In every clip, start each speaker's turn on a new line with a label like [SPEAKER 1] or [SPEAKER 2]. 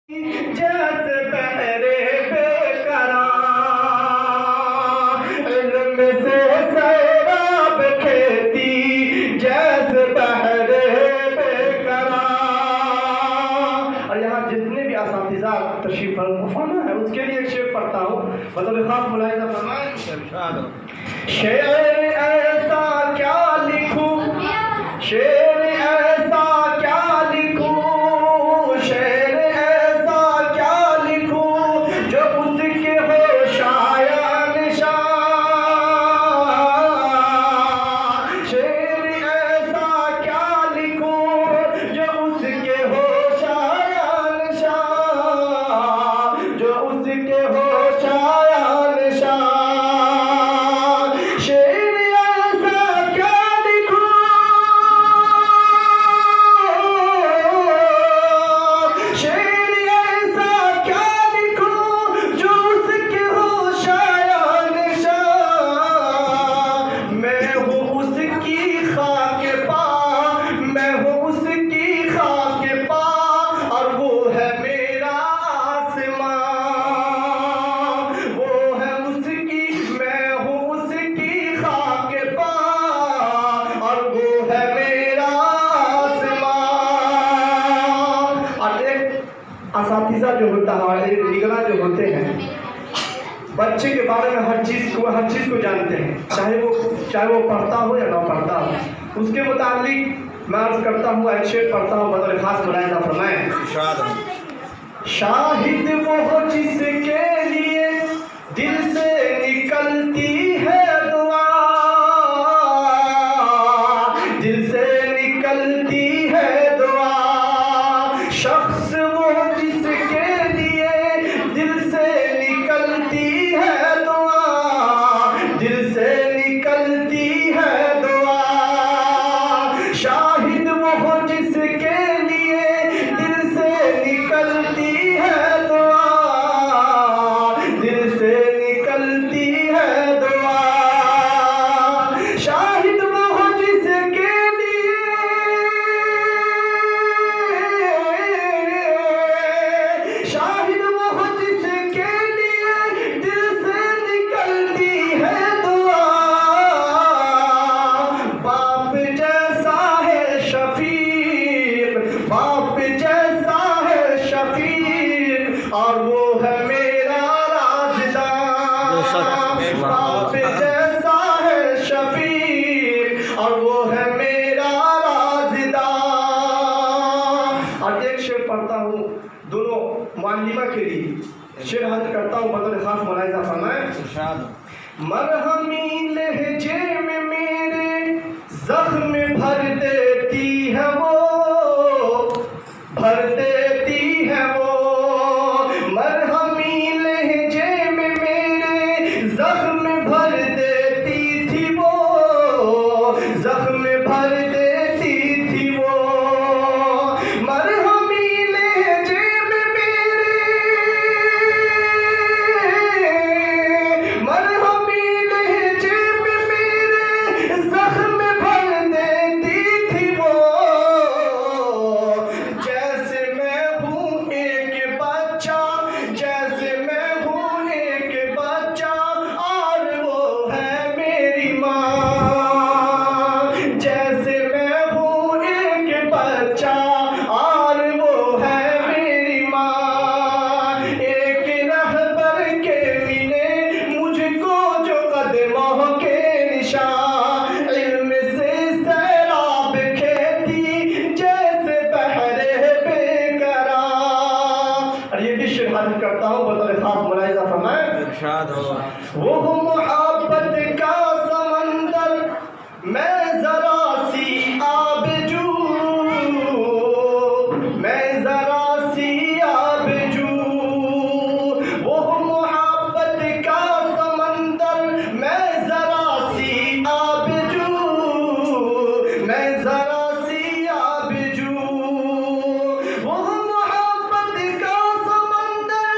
[SPEAKER 1] जैसे बहरे बेकरार, इल्म से सैराब खेती जैसे बहरे बेकरार। और यहाँ जितने भी असातिज़ा तशरीफ फरमा है उसके लिए एक शेर पढ़ता हूँ, मतलब खास मुलाहिज़ा फरमाएं। शेर ऐसा क्या लिखूं, शेर ऐसा क्या लिखूं, शेर ऐसा क्या लिखूं जो उसके हो शायान शान। शेर ऐसा क्या लिखूं जो उसके हो शायान शान, जो उसके हो शायान शान। शेर ऐसा क्या लिखूं, शेर ऐसा क्या लिखूं जो उसके हो शायान शान। मैं हूँ उसकी खाके पा, मैं हूँ उसकी खाके पा, और वो है मेरा आसमान। वो है उसकी, मैं हूँ उसकी खाके पा, और वो है मेरा आसमान। और एक असातिज़ा जो होता है, एक निगरान जो होते हैं, बच्चे के बारे में हर चीज़ को जानते हैं, चाहे वो पढ़ता हो या ना पढ़ता हो। उसके मुताबिक मैं अर्ज करता हूँ, एक शेर पढ़ता हूँ, बतौर खास मुलाहिज़ा फरमाएं। शाहिद वो हो जिसके लिए दिल से निकलती है दुआ, दिल से निकलती है दुआ। शख्स वो जिसके लिए दिल से निकलती है दुआ, दिल से निकलती है दुआ। शाहिद वो हो जिसके लिए दिल से निकलती है दुआ, दिल से निकलती है दुआ। शाहिद वो हो जिसके लिए, शाहिद वो हो जिसके लिए दिल से निकलती है दुआ। बाप जैसा है शफीक, बाप जैसा है शफीक, और वो है मेरा राज़दार। बाप जैसा है शफीक, और वो है मेरा राज़दार। और एक शेर पढ़ता हूँ दोनों मालिमा के लिए, शेर हज करता हूँ, बतौर खास मुलाहिज़ा फरमाएं। मरहमी लहजे में मेरे जख्म भर देती है वो, भर देती है वो। मरहमी लहजे में मेरे जख्म भर देती थी वो, जख्म भर देती थी वो। मरहमी लहजे में मेरे, मरहमी लहजे में मेरे जख्म भर देती थी वो। जैसे मैं हूँ एक बच्चा, जैसे मैं हूँ एक बच्चा, और वो है मेरी माँ। जैसे मैं हूँ एक बच्चा, और वो है मेरी माँ। एक रहबर के मिले मुझको जो कदमों के निशान, इल्म से सैराब खेती जैसे बहरे बेकरार। और ये भी शेर हाजिर करता हूँ, बतौर खास मुलाहिज़ा फरमाएं। वो मोहब्बत का समंदर, मैं जरा सी आबजू, मैं जरा सी आबजू। वो मोहब्बत का समंदर, मैं जरा सी आबजू, मैं जरा सी आबजू। वो मोहब्बत का समंदर,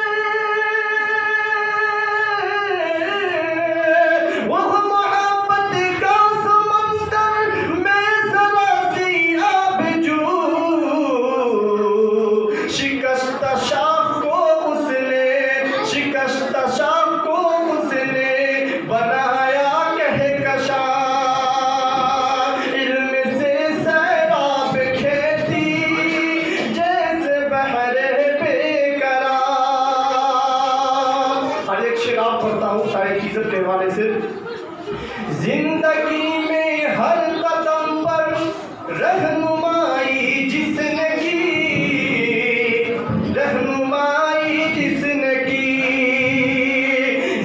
[SPEAKER 1] हवाले से, जिंदगी में हर कदम पर रहनुमाई जिसने की, रहनुमाई जिसने की,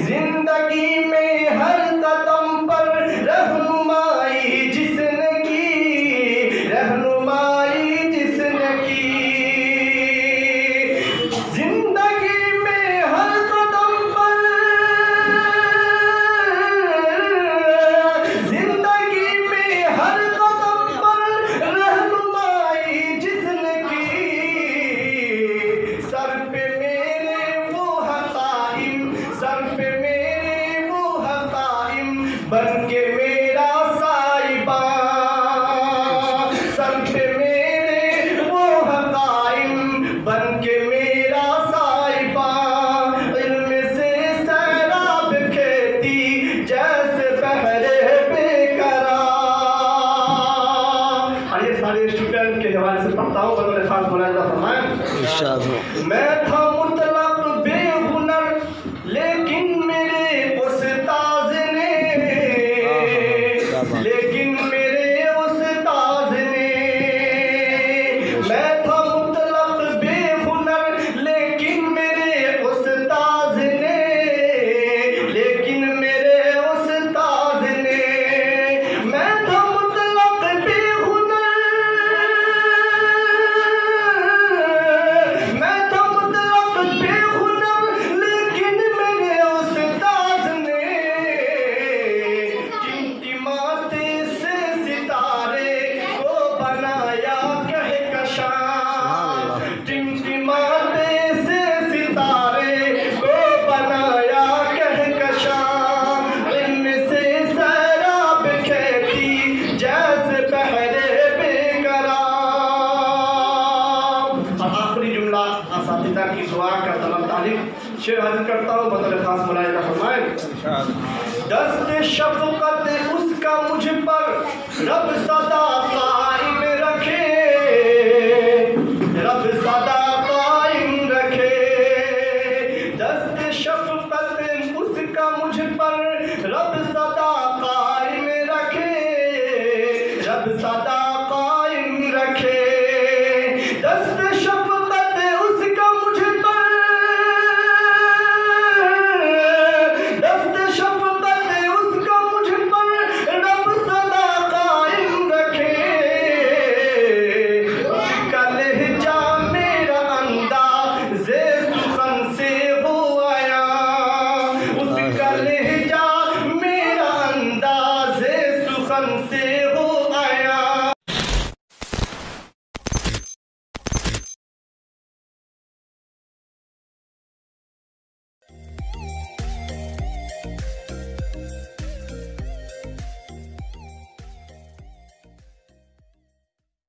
[SPEAKER 1] जिंदगी में हर कदम पर रहनुमाई जिसने की, रहनुमाई जिसने की, जिंदगी में हर कदम पर, जिंदगी में हर कदम पर रहनुमाई जिसने की, सर पे मेरे वो हकाइम, सर पे मेरे वो हकाइम बन के मेरा साहिबा, सर पे मेरे वो हकाइम बन के मेरा साहिबा, इल्म से सैराब खेती जैसे बहरे बेकरार। और ये सारे स्टूडेंट के हवाले से पढ़ता हूँ, बदौलत खास मुलाहिजा फरमाएं। मैं था मुतलक बेहुनर लेकिन मेरे उस्ताद ने, लेकिन मेरे उस्ताद ने, मैं था मुतलक बेहुनर लेकिन मेरे उस्ताद ने, लेकिन मेरे उस्ताद ने, मैं था मुतलक बेहुनर, मैं था मुतलक बेहुनर लेकिन मेरे उस्ताद ने, टिमटिमाते से सितारे को बनाया कहकशां, टिमटिमाते से सितारे को बनाया कहकशां, इनमें से सैराब खेती जैसे बहरे बेकरार। और आखिरी जुमला असातिज़ा की दुआ का तलब तालिब शेर हाजिर करता हूँ, बदौलत खास मुलाहिजा फरमाएं। दस्त शफ़क़त उसका मुझ पर रब सदा का